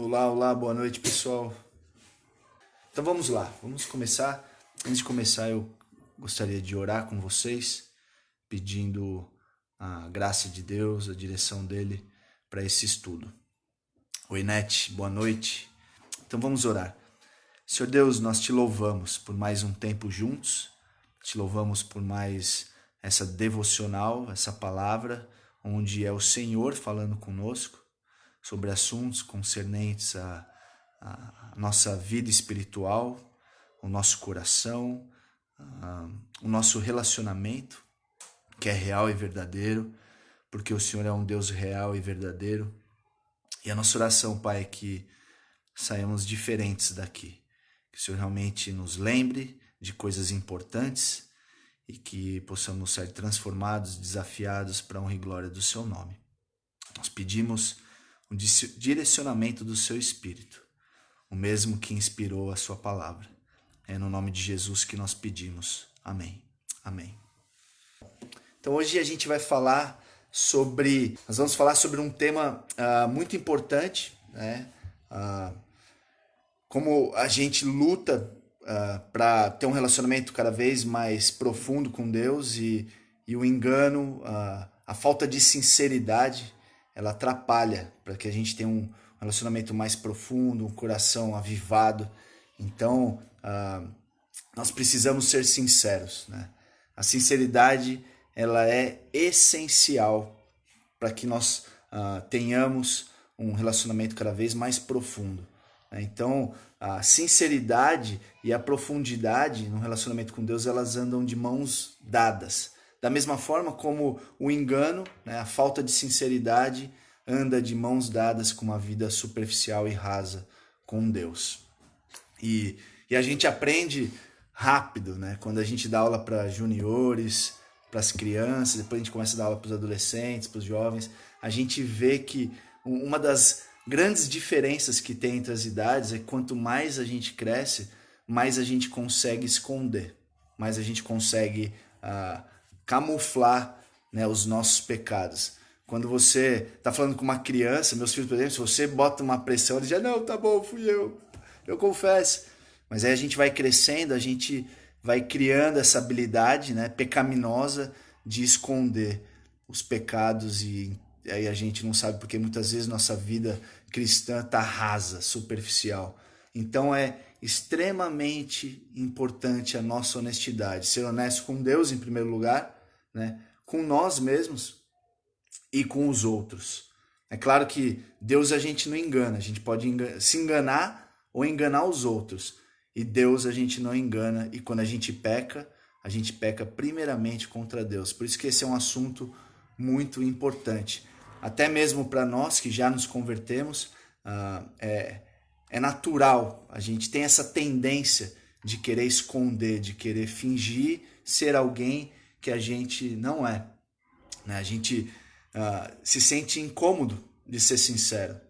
Olá, olá, boa noite, pessoal. Então vamos lá, vamos começar. Antes de começar, eu gostaria de orar com vocês, pedindo a graça de Deus, a direção dele para esse estudo. Oi, Nete, boa noite. Então vamos orar. Senhor Deus, nós te louvamos por mais um tempo juntos, te louvamos por mais essa devocional, essa palavra, onde é o Senhor falando conosco sobre assuntos concernentes à nossa vida espiritual, o nosso coração, o nosso relacionamento, que é real e verdadeiro, porque o Senhor é um Deus real e verdadeiro. E a nossa oração, Pai, é que saiamos diferentes daqui, que o Senhor realmente nos lembre de coisas importantes e que possamos ser transformados, desafiados para a honra e glória do Seu nome. Nós pedimos o direcionamento do Seu Espírito, o mesmo que inspirou a Sua palavra. É no nome de Jesus que nós pedimos. Amém. Amém. Então hoje a gente vai falar nós vamos falar sobre um tema muito importante, né? Como a gente luta para ter um relacionamento cada vez mais profundo com Deus e o engano, a falta de sinceridade, ela atrapalha para que a gente tenha um relacionamento mais profundo, um coração avivado. Então, nós precisamos ser sinceros, né? A sinceridade, ela é essencial para que nós tenhamos um relacionamento cada vez mais profundo. Então, a sinceridade e a profundidade no relacionamento com Deus, elas andam de mãos dadas. Da mesma forma como o engano, né, a falta de sinceridade, anda de mãos dadas com uma vida superficial e rasa com Deus. E a gente aprende rápido, né? Quando a gente dá aula para juniores, para as crianças, depois a gente começa a dar aula para os adolescentes, para os jovens, a gente vê que uma das grandes diferenças que tem entre as idades é que quanto mais a gente cresce, mais a gente consegue esconder, mais a gente consegue camuflar, né, os nossos pecados. Quando você está falando com uma criança, meus filhos, por exemplo, se você bota uma pressão, eles dizem, não, tá bom, fui eu confesso. Mas aí a gente vai crescendo, a gente vai criando essa habilidade, né, pecaminosa de esconder os pecados e aí a gente não sabe porque muitas vezes nossa vida cristã está rasa, superficial. Então é extremamente importante a nossa honestidade, ser honesto com Deus em primeiro lugar, né, com nós mesmos e com os outros. É claro que Deus a gente não engana, a gente pode se enganar ou enganar os outros. E Deus a gente não engana, e quando a gente peca primeiramente contra Deus. Por isso que esse é um assunto muito importante. Até mesmo para nós que já nos convertemos, é natural, a gente tem essa tendência de querer esconder, de querer fingir ser alguém que a gente não é. Né? A gente se sente incômodo de ser sincero.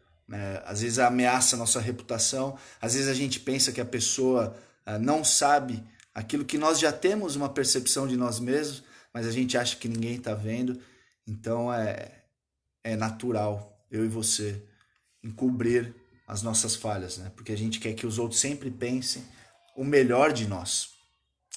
Às vezes ameaça a nossa reputação, às vezes a gente pensa que a pessoa não sabe aquilo que nós já temos uma percepção de nós mesmos, mas a gente acha que ninguém está vendo. Então é natural eu e você encobrir as nossas falhas, né? Porque a gente quer que os outros sempre pensem o melhor de nós.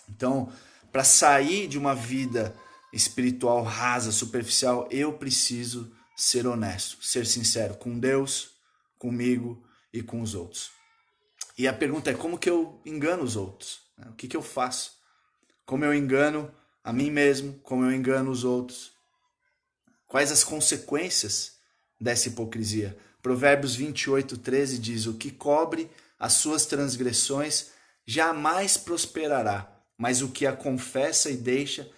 Então, para sair de uma vida espiritual rasa, superficial, eu preciso ser honesto, ser sincero com Deus, comigo e com os outros. E a pergunta é, como que eu engano os outros? O que eu faço? Como eu engano a mim mesmo? Como eu engano os outros? Quais as consequências dessa hipocrisia? Provérbios 28:13 diz, o que cobre as suas transgressões jamais prosperará, mas o que a confessa e deixa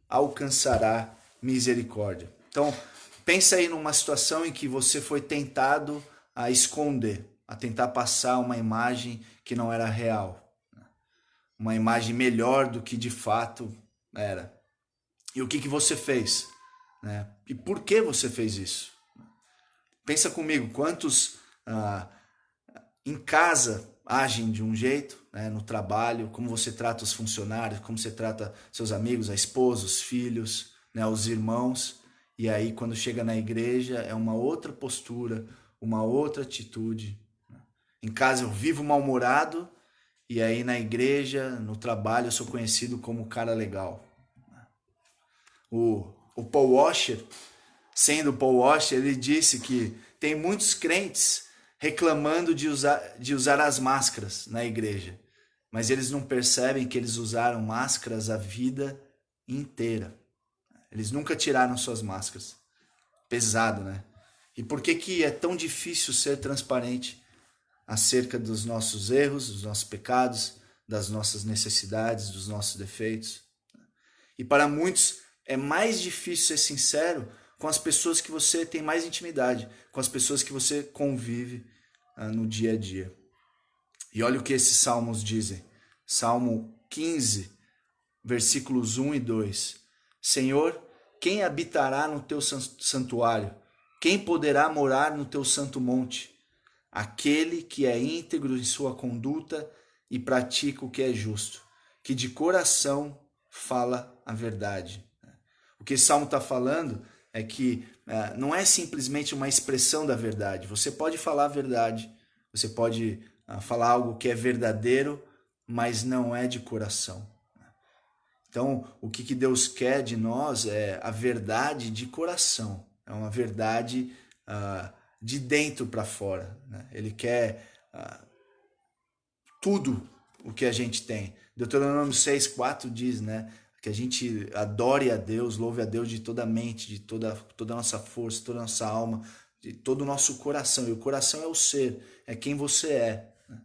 alcançará misericórdia. Então, pensa aí numa situação em que você foi tentado a esconder, a tentar passar uma imagem que não era real, uma imagem melhor do que de fato era. E o que você fez? Né? E por que você fez isso? Pensa comigo, quantos em casa agem de um jeito, né, no trabalho, como você trata os funcionários, como você trata seus amigos, a esposa, os filhos, né, os irmãos, e aí quando chega na igreja é uma outra postura, uma outra atitude. Né? Em casa eu vivo mal-humorado e aí na igreja, no trabalho, eu sou conhecido como cara legal. O Paul Washer, sendo Paul Washer, ele disse que tem muitos crentes reclamando de usar as máscaras na igreja, mas eles não percebem que eles usaram máscaras a vida inteira. Eles nunca tiraram suas máscaras. Pesado, né? E por que é tão difícil ser transparente acerca dos nossos erros, dos nossos pecados, das nossas necessidades, dos nossos defeitos? E para muitos é mais difícil ser sincero com as pessoas que você tem mais intimidade, com as pessoas que você convive no dia a dia. E olha o que esses salmos dizem. Salmo 15, versículos 1 e 2. Senhor, quem habitará no teu santuário? Quem poderá morar no teu santo monte? Aquele que é íntegro em sua conduta e pratica o que é justo, que de coração fala a verdade. O que esse salmo está falando é que não é simplesmente uma expressão da verdade. Você pode falar a verdade, você pode falar algo que é verdadeiro, mas não é de coração. Então, o que Deus quer de nós é a verdade de coração. É uma verdade de dentro para fora. Né? Ele quer tudo o que a gente tem. Deuteronômio 6,4 diz, né, que a gente adore a Deus, louve a Deus de toda a mente, de toda a nossa força, toda a nossa alma, de todo o nosso coração. E o coração é o ser, é quem você é. Né?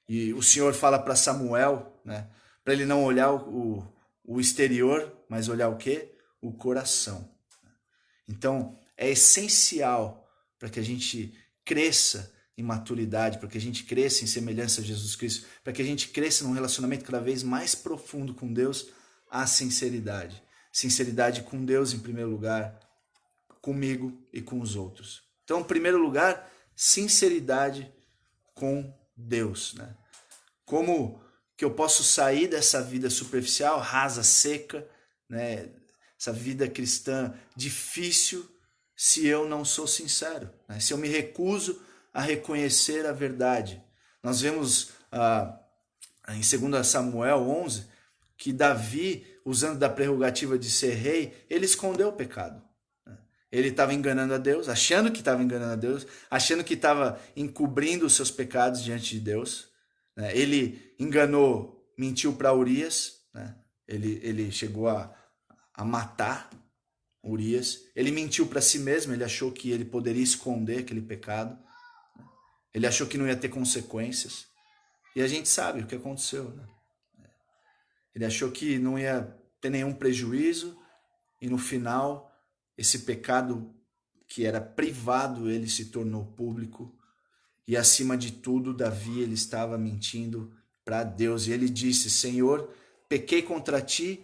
E o Senhor fala para Samuel, né, para ele não olhar o exterior, mas olhar o quê? O coração. Então, é essencial para que a gente cresça em maturidade, para que a gente cresça em semelhança a Jesus Cristo, para que a gente cresça num relacionamento cada vez mais profundo com Deus, a sinceridade. Sinceridade com Deus em primeiro lugar, comigo e com os outros. Então, em primeiro lugar, sinceridade com Deus. Né? Como que eu posso sair dessa vida superficial, rasa, seca, né? Essa vida cristã difícil, se eu não sou sincero, né? Se eu me recuso a reconhecer a verdade. Nós vemos em 2 Samuel 11 que Davi, usando da prerrogativa de ser rei, ele escondeu o pecado. Ele estava enganando a Deus, achando que estava enganando a Deus, achando que estava encobrindo os seus pecados diante de Deus. Ele enganou, mentiu para Urias, né? Ele chegou a matar Urias. Ele mentiu para si mesmo, ele achou que ele poderia esconder aquele pecado. Ele achou que não ia ter consequências. E a gente sabe o que aconteceu. Né? Ele achou que não ia ter nenhum prejuízo e no final esse pecado que era privado, ele se tornou público. E acima de tudo, Davi, ele estava mentindo para Deus. E ele disse, Senhor, pequei contra ti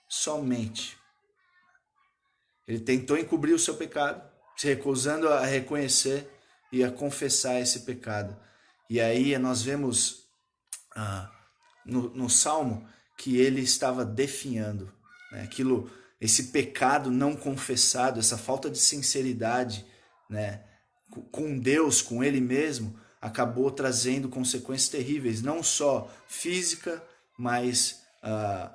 somente. Ele tentou encobrir o seu pecado, se recusando a reconhecer e a confessar esse pecado. E aí nós vemos no Salmo que ele estava definhando, né? Esse pecado não confessado, essa falta de sinceridade, né, com Deus, com ele mesmo, acabou trazendo consequências terríveis, não só física, mas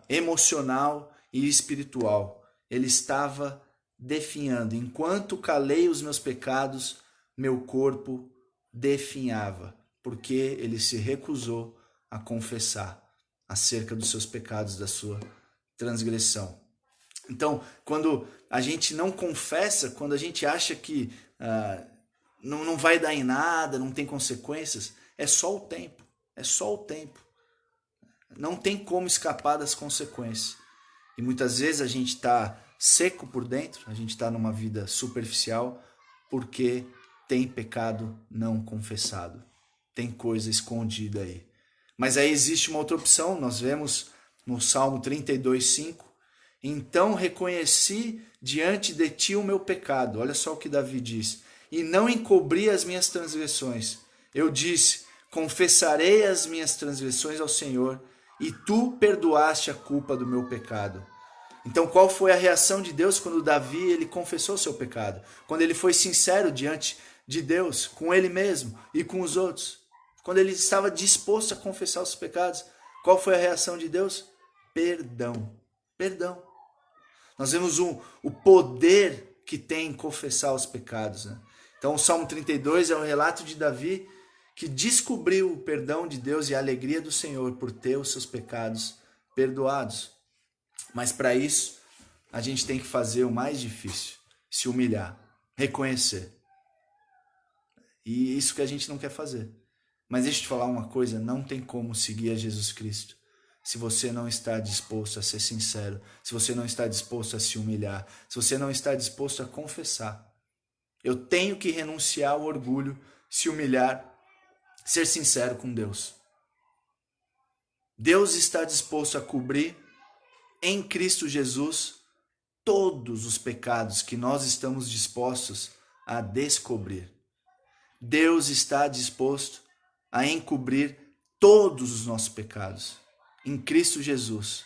emocional e espiritual. Ele estava definhando. Enquanto calei os meus pecados, meu corpo definhava, porque ele se recusou a confessar acerca dos seus pecados, da sua transgressão. Então, quando a gente não confessa, quando a gente acha que não vai dar em nada, não tem consequências, é só o tempo. É só o tempo. Não tem como escapar das consequências. E muitas vezes a gente está seco por dentro, a gente está numa vida superficial, porque tem pecado não confessado. Tem coisa escondida aí. Mas aí existe uma outra opção, nós vemos no Salmo 32:5. Então reconheci diante de ti o meu pecado. Olha só o que Davi diz. E não encobri as minhas transgressões. Eu disse, confessarei as minhas transgressões ao Senhor, e tu perdoaste a culpa do meu pecado. Então qual foi a reação de Deus quando Davi ele confessou o seu pecado? Quando ele foi sincero diante de Deus com ele mesmo e com os outros. Quando ele estava disposto a confessar os pecados, qual foi a reação de Deus? Perdão. Perdão. Nós vemos o poder que tem em confessar os pecados, né? Então o Salmo 32 é o relato de Davi que descobriu o perdão de Deus e a alegria do Senhor por ter os seus pecados perdoados. Mas para isso, a gente tem que fazer o mais difícil, se humilhar, reconhecer. E isso que a gente não quer fazer. Mas deixa eu te falar uma coisa, não tem como seguir a Jesus Cristo se você não está disposto a ser sincero, se você não está disposto a se humilhar, se você não está disposto a confessar. Eu tenho que renunciar ao orgulho, se humilhar, ser sincero com Deus. Deus está disposto a cobrir em Cristo Jesus todos os pecados que nós estamos dispostos a descobrir. Deus está disposto a encobrir todos os nossos pecados em Cristo Jesus.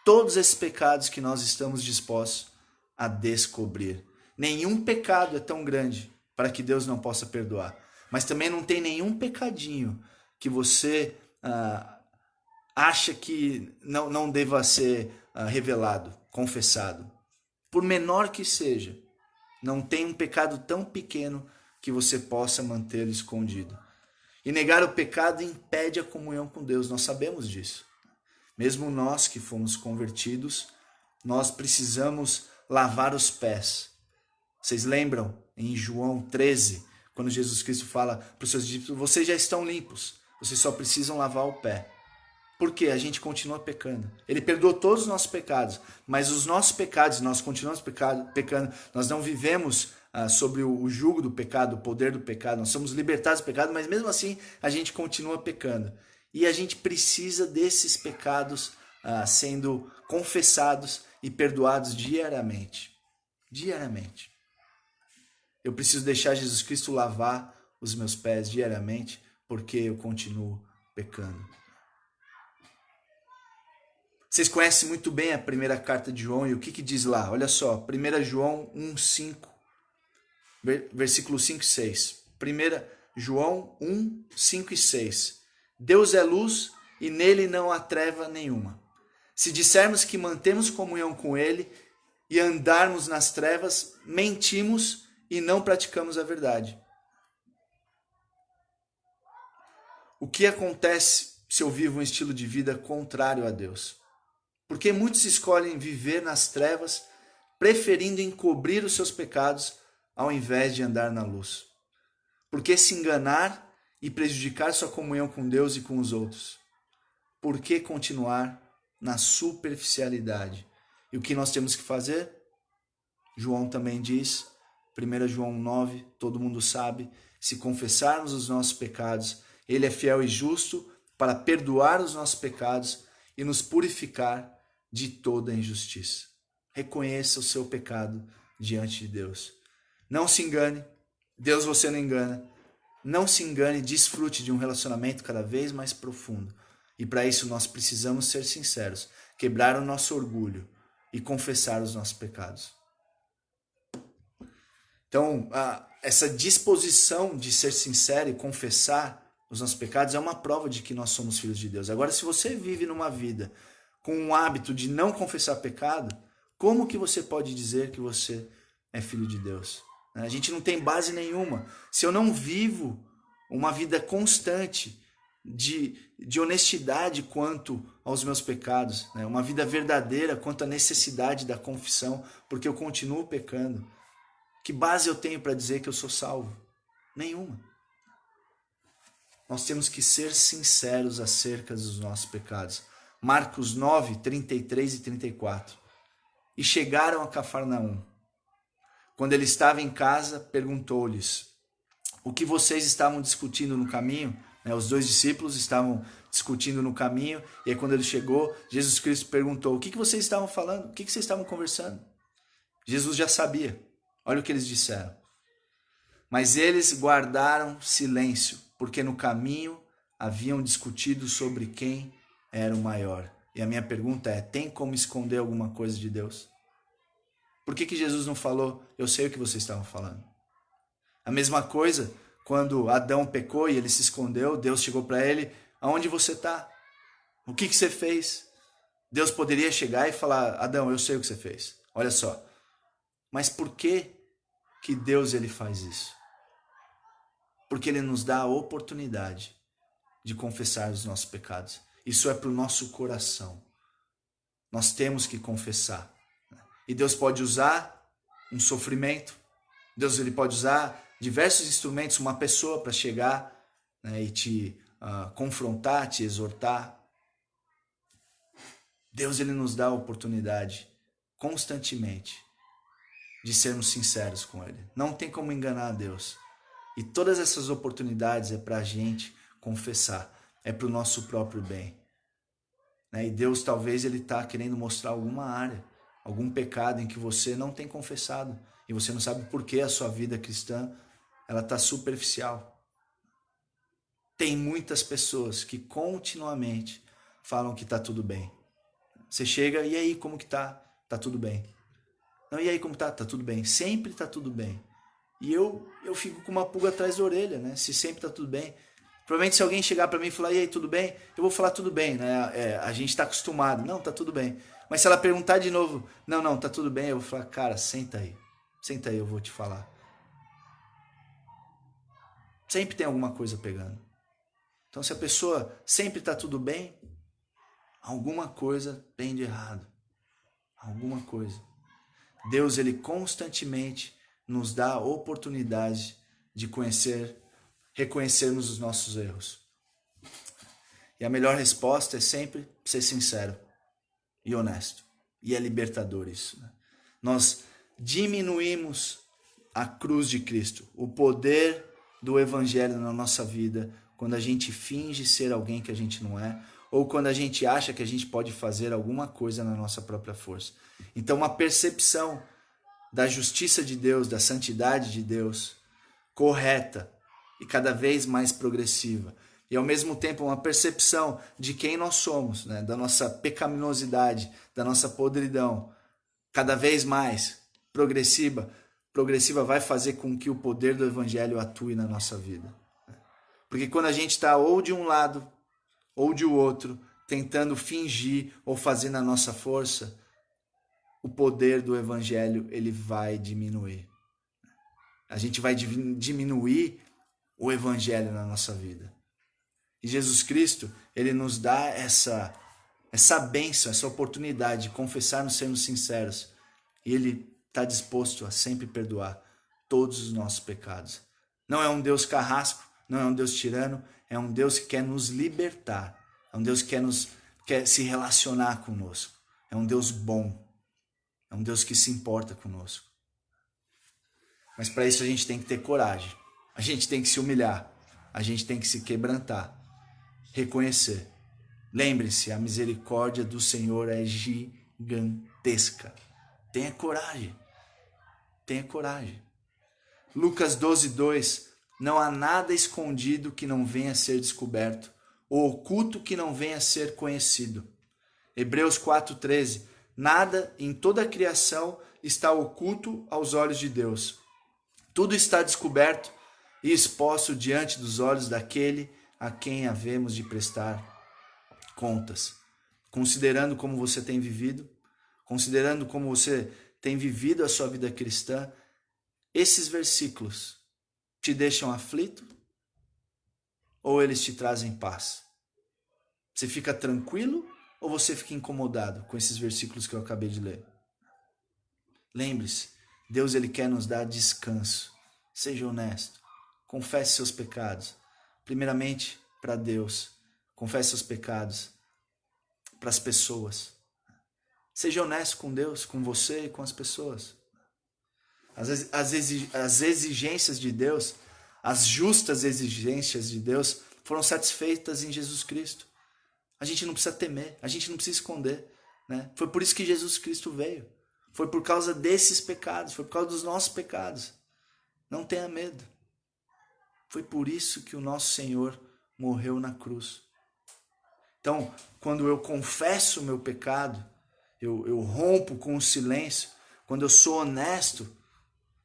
Todos esses pecados que nós estamos dispostos a descobrir. Nenhum pecado é tão grande para que Deus não possa perdoar. Mas também não tem nenhum pecadinho que você acha que não deva ser revelado, confessado. Por menor que seja, não tem um pecado tão pequeno que você possa mantê-lo escondido. E negar o pecado impede a comunhão com Deus, nós sabemos disso. Mesmo nós que fomos convertidos, nós precisamos lavar os pés. Vocês lembram em João 13, quando Jesus Cristo fala para os seus discípulos, vocês já estão limpos, vocês só precisam lavar o pé. Por quê? A gente continua pecando. Ele perdoou todos os nossos pecados, mas os nossos pecados, nós continuamos pecando, nós não vivemos sobre o jugo do pecado, o poder do pecado, nós somos libertados do pecado, mas mesmo assim a gente continua pecando. E a gente precisa desses pecados sendo confessados e perdoados diariamente. Diariamente. Eu preciso deixar Jesus Cristo lavar os meus pés diariamente, porque eu continuo pecando. Vocês conhecem muito bem a primeira carta de João e o que diz lá? Olha só, 1 João 1, 5, versículo 5 e 6. 1 João 1, 5 e 6. Deus é luz e nele não há treva nenhuma. Se dissermos que mantemos comunhão com ele e andarmos nas trevas, mentimos e não praticamos a verdade. O que acontece se eu vivo um estilo de vida contrário a Deus? Porque muitos escolhem viver nas trevas, preferindo encobrir os seus pecados ao invés de andar na luz. Porque se enganar e prejudicar sua comunhão com Deus e com os outros? Por que continuar na superficialidade? E o que nós temos que fazer? João também diz, 1 João 9, todo mundo sabe, se confessarmos os nossos pecados, ele é fiel e justo para perdoar os nossos pecados e nos purificar de toda injustiça. Reconheça o seu pecado diante de Deus. Não se engane, Deus você não engana. Não se engane, desfrute de um relacionamento cada vez mais profundo. E para isso nós precisamos ser sinceros, quebrar o nosso orgulho e confessar os nossos pecados. Então, essa disposição de ser sincero e confessar os nossos pecados é uma prova de que nós somos filhos de Deus. Agora, se você vive numa vida com um hábito de não confessar pecado, como que você pode dizer que você é filho de Deus? A gente não tem base nenhuma. Se eu não vivo uma vida constante de honestidade quanto aos meus pecados, né? Uma vida verdadeira quanto à necessidade da confissão, porque eu continuo pecando, que base eu tenho para dizer que eu sou salvo? Nenhuma. Nós temos que ser sinceros acerca dos nossos pecados. Marcos 9, 33 e 34. E chegaram a Cafarnaum. Quando ele estava em casa, perguntou-lhes: o que vocês estavam discutindo no caminho? Os dois discípulos estavam discutindo no caminho, e aí quando ele chegou, Jesus Cristo perguntou: o que vocês estavam falando? O que vocês estavam conversando? Jesus já sabia. Olha o que eles disseram. Mas eles guardaram silêncio, porque no caminho haviam discutido sobre quem era o maior. E a minha pergunta é: tem como esconder alguma coisa de Deus? Por que Jesus não falou: eu sei o que vocês estavam falando? A mesma coisa, quando Adão pecou e ele se escondeu, Deus chegou para ele, aonde você está? O que você fez? Deus poderia chegar e falar, Adão, eu sei o que você fez. Olha só. Mas por que Deus ele faz isso? Porque ele nos dá a oportunidade de confessar os nossos pecados. Isso é para o nosso coração. Nós temos que confessar. E Deus pode usar um sofrimento. Deus ele pode usar diversos instrumentos, uma pessoa para chegar, né, e te confrontar, te exortar. Deus ele nos dá a oportunidade constantemente de sermos sinceros com Ele. Não tem como enganar a Deus. E todas essas oportunidades é para a gente confessar. É para o nosso próprio bem. Né? E Deus talvez Ele está querendo mostrar alguma área, algum pecado em que você não tem confessado. E você não sabe por que a sua vida cristã ela está superficial. Tem muitas pessoas que continuamente falam que está tudo bem. Você chega, e aí, como que tá? Tá tudo bem. Não, e aí, como tá? Tá tudo bem. Sempre tá tudo bem. E eu fico com uma pulga atrás da orelha, né? Se sempre tá tudo bem. Provavelmente se alguém chegar para mim e falar, e aí, tudo bem? Eu vou falar tudo bem, né? A gente tá acostumado. Não, tá tudo bem. Mas se ela perguntar de novo, não, tá tudo bem, eu vou falar, cara, senta aí. Senta aí, eu vou te falar. Sempre tem alguma coisa pegando. Então, se a pessoa sempre tá tudo bem, alguma coisa tem de errado. Alguma coisa. Deus, ele constantemente nos dá a oportunidade de reconhecermos os nossos erros. E a melhor resposta é sempre ser sincero e honesto. E é libertador isso. Né? Nós diminuímos a cruz de Cristo, o poder do Evangelho na nossa vida, quando a gente finge ser alguém que a gente não é, ou quando a gente acha que a gente pode fazer alguma coisa na nossa própria força. Então, uma percepção da justiça de Deus, da santidade de Deus, correta e cada vez mais progressiva. E, ao mesmo tempo, uma percepção de quem nós somos, né? Da nossa pecaminosidade, da nossa podridão, cada vez mais progressiva vai fazer com que o poder do Evangelho atue na nossa vida. Porque quando a gente está ou de um lado ou de outro, tentando fingir ou fazer na nossa força, o poder do Evangelho ele vai diminuir. A gente vai diminuir o Evangelho na nossa vida. E Jesus Cristo, ele nos dá essa bênção, essa oportunidade de confessarmos, sermos sinceros. E ele está disposto a sempre perdoar todos os nossos pecados. Não é um Deus carrasco, não é um Deus tirano, é um Deus que quer nos libertar. É um Deus que quer se relacionar conosco. É um Deus bom. É um Deus que se importa conosco. Mas para isso a gente tem que ter coragem. A gente tem que se humilhar. A gente tem que se quebrantar. Reconhecer. Lembre-se, a misericórdia do Senhor é gigantesca. Tenha coragem. Tenha coragem. Lucas 12:2. Não há nada escondido que não venha a ser descoberto, ou oculto que não venha a ser conhecido. Hebreus 4:13. Nada em toda a criação está oculto aos olhos de Deus. Tudo está descoberto e exposto diante dos olhos daquele a quem havemos de prestar contas. Considerando como você tem vivido, considerando como você tem vivido a sua vida cristã, esses versículos te deixam aflito ou eles te trazem paz? Você fica tranquilo ou você fica incomodado com esses versículos que eu acabei de ler? Lembre-se, Deus ele quer nos dar descanso. Seja honesto. Confesse seus pecados. Primeiramente para Deus. Confesse seus pecados para as pessoas. Seja honesto com Deus, com você e com as pessoas. As exigências de Deus, as justas exigências de Deus foram satisfeitas em Jesus Cristo. A gente não precisa temer, a gente não precisa esconder. Né? Foi por isso que Jesus Cristo veio. Foi por causa desses pecados, foi por causa dos nossos pecados. Não tenha medo. Foi por isso que o nosso Senhor morreu na cruz. Então, quando eu confesso o meu pecado, eu rompo com o silêncio, quando eu sou honesto,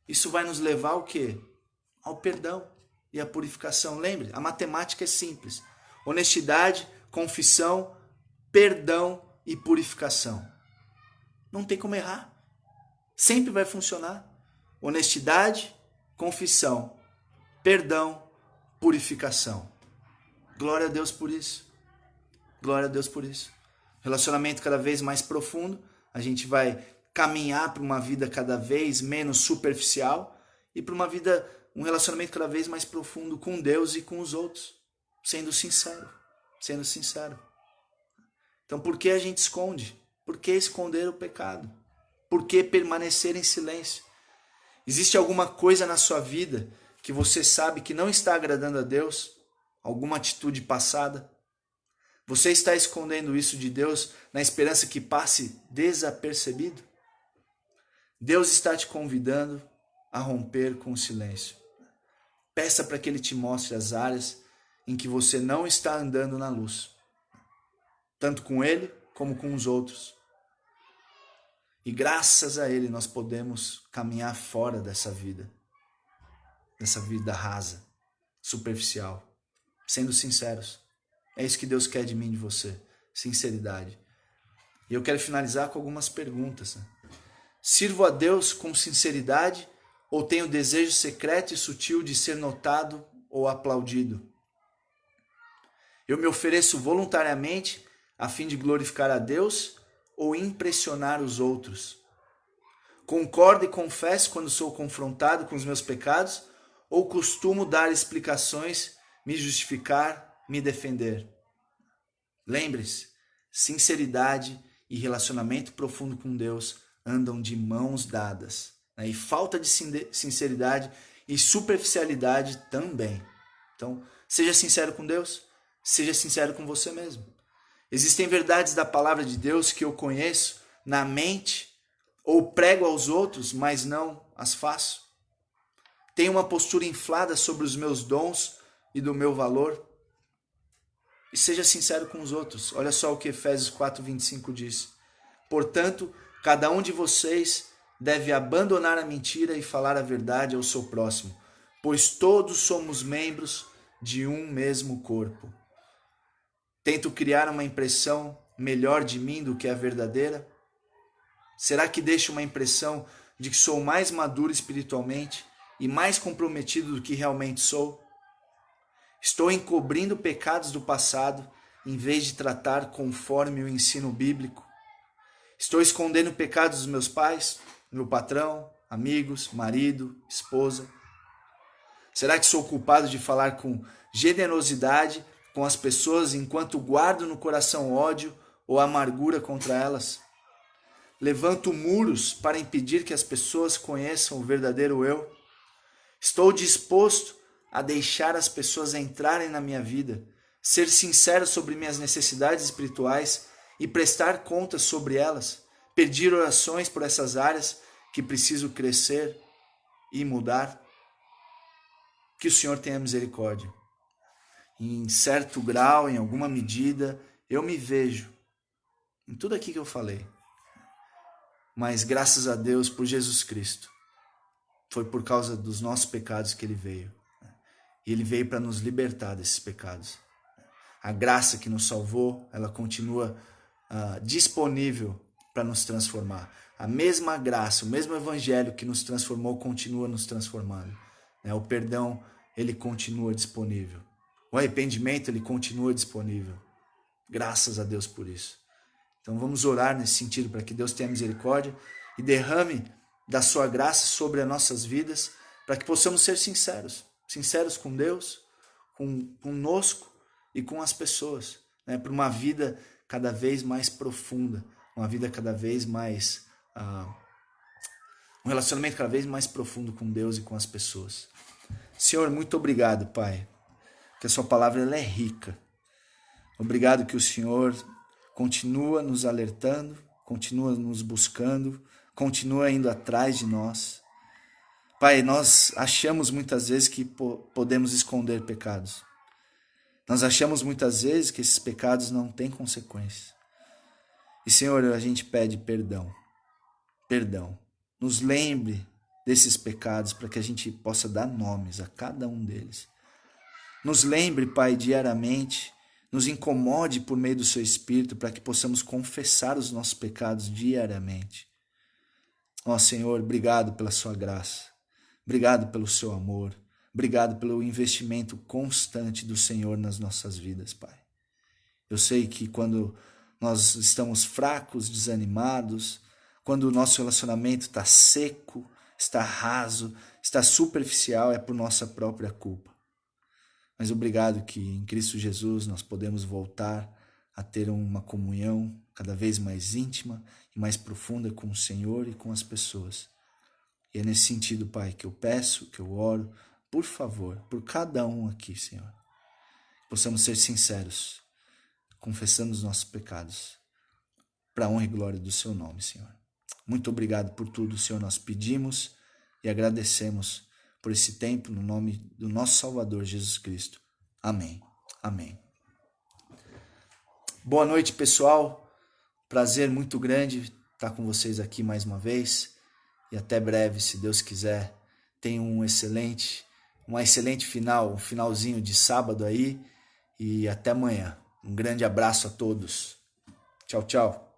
isso vai nos levar ao quê? ao perdão e à purificação. Lembre, a matemática é simples. Honestidade, confissão, perdão e purificação. Não tem como errar. Sempre vai funcionar. Honestidade, confissão, perdão, purificação. Glória a Deus por isso. Glória a Deus por isso. Relacionamento cada vez mais profundo. A gente vai caminhar para uma vida cada vez menos superficial e para um relacionamento cada vez mais profundo com Deus e com os outros. Sendo sincero. Sendo sincero. Então, por que a gente esconde? Por que esconder o pecado? Por que permanecer em silêncio? Existe alguma coisa na sua vida que você sabe que não está agradando a Deus? Alguma atitude passada? Você está escondendo isso de Deus na esperança que passe desapercebido? Deus está te convidando a romper com o silêncio. Peça para que Ele te mostre as áreas em que você não está andando na luz, tanto com Ele como com os outros. E graças a Ele nós podemos caminhar fora dessa vida rasa, superficial, sendo sinceros. É isso que Deus quer de mim e de você, sinceridade. E eu quero finalizar com algumas perguntas. Sirvo a Deus com sinceridade ou tenho desejo secreto e sutil de ser notado ou aplaudido? Eu me ofereço voluntariamente a fim de glorificar a Deus ou impressionar os outros? Concordo e confesso quando sou confrontado com os meus pecados ou costumo dar explicações, me justificar, me defender? Lembre-se, sinceridade e relacionamento profundo com Deus andam de mãos dadas. E falta de sinceridade e superficialidade também. Então, seja sincero com Deus, seja sincero com você mesmo. Existem verdades da palavra de Deus que eu conheço na mente ou prego aos outros, mas não as faço. Tenho uma postura inflada sobre os meus dons e do meu valor. E seja sincero com os outros. Olha só o que Efésios 4:25 diz. Portanto, cada um de vocês deve abandonar a mentira e falar a verdade ao seu próximo, pois todos somos membros de um mesmo corpo. Tento criar uma impressão melhor de mim do que a verdadeira? Será que deixo uma impressão de que sou mais maduro espiritualmente e mais comprometido do que realmente sou? Estou encobrindo pecados do passado em vez de tratar conforme o ensino bíblico? Estou escondendo pecados dos meus pais, meu patrão, amigos, marido, esposa? Será que sou culpado de falar com generosidade com as pessoas enquanto guardo no coração ódio ou amargura contra elas? Levanto muros para impedir que as pessoas conheçam o verdadeiro eu? Estou disposto a deixar as pessoas entrarem na minha vida, ser sincero sobre minhas necessidades espirituais e prestar contas sobre elas, pedir orações por essas áreas que preciso crescer e mudar? Que o Senhor tenha misericórdia. Em certo grau, em alguma medida, eu me vejo em tudo aqui que eu falei. Mas graças a Deus por Jesus Cristo. Foi por causa dos nossos pecados que Ele veio. E Ele veio para nos libertar desses pecados. A graça que nos salvou, ela continua disponível para nos transformar. A mesma graça, o mesmo evangelho que nos transformou, continua nos transformando. O perdão, ele continua disponível. O arrependimento, ele continua disponível. Graças a Deus por isso. Então vamos orar nesse sentido para que Deus tenha misericórdia e derrame da sua graça sobre as nossas vidas, para que possamos ser sinceros. Sinceros com Deus, conosco e com as pessoas. Para uma vida cada vez mais profunda, uma vida cada vez mais... um relacionamento cada vez mais profundo com Deus e com as pessoas. Senhor, muito obrigado, Pai, que a sua palavra ela é rica. Obrigado que o Senhor continua nos alertando, continua nos buscando, continua indo atrás de nós. Pai, nós achamos muitas vezes que podemos esconder pecados. Nós achamos muitas vezes que esses pecados não têm consequências. E, Senhor, a gente pede perdão. Perdão. Nos lembre desses pecados, para que a gente possa dar nomes a cada um deles. Nos lembre, Pai, diariamente, nos incomode por meio do seu Espírito, para que possamos confessar os nossos pecados diariamente. Ó Senhor, obrigado pela sua graça, obrigado pelo seu amor, obrigado pelo investimento constante do Senhor nas nossas vidas, Pai. Eu sei que quando nós estamos fracos, desanimados, quando o nosso relacionamento está seco, está raso, está superficial, é por nossa própria culpa. Mas obrigado que em Cristo Jesus nós podemos voltar a ter uma comunhão cada vez mais íntima e mais profunda com o Senhor e com as pessoas. E é nesse sentido, Pai, que eu peço, que eu oro, por favor, por cada um aqui, Senhor. Que possamos ser sinceros, confessando os nossos pecados, para a honra e glória do seu nome, Senhor. Muito obrigado por tudo, Senhor, nós pedimos e agradecemos por esse tempo, no nome do nosso Salvador Jesus Cristo. Amém. Amém. Boa noite, pessoal. Prazer muito grande estar com vocês aqui mais uma vez. E até breve, se Deus quiser. Tenham um excelente final, um finalzinho de sábado aí. E até amanhã. Um grande abraço a todos. Tchau, tchau.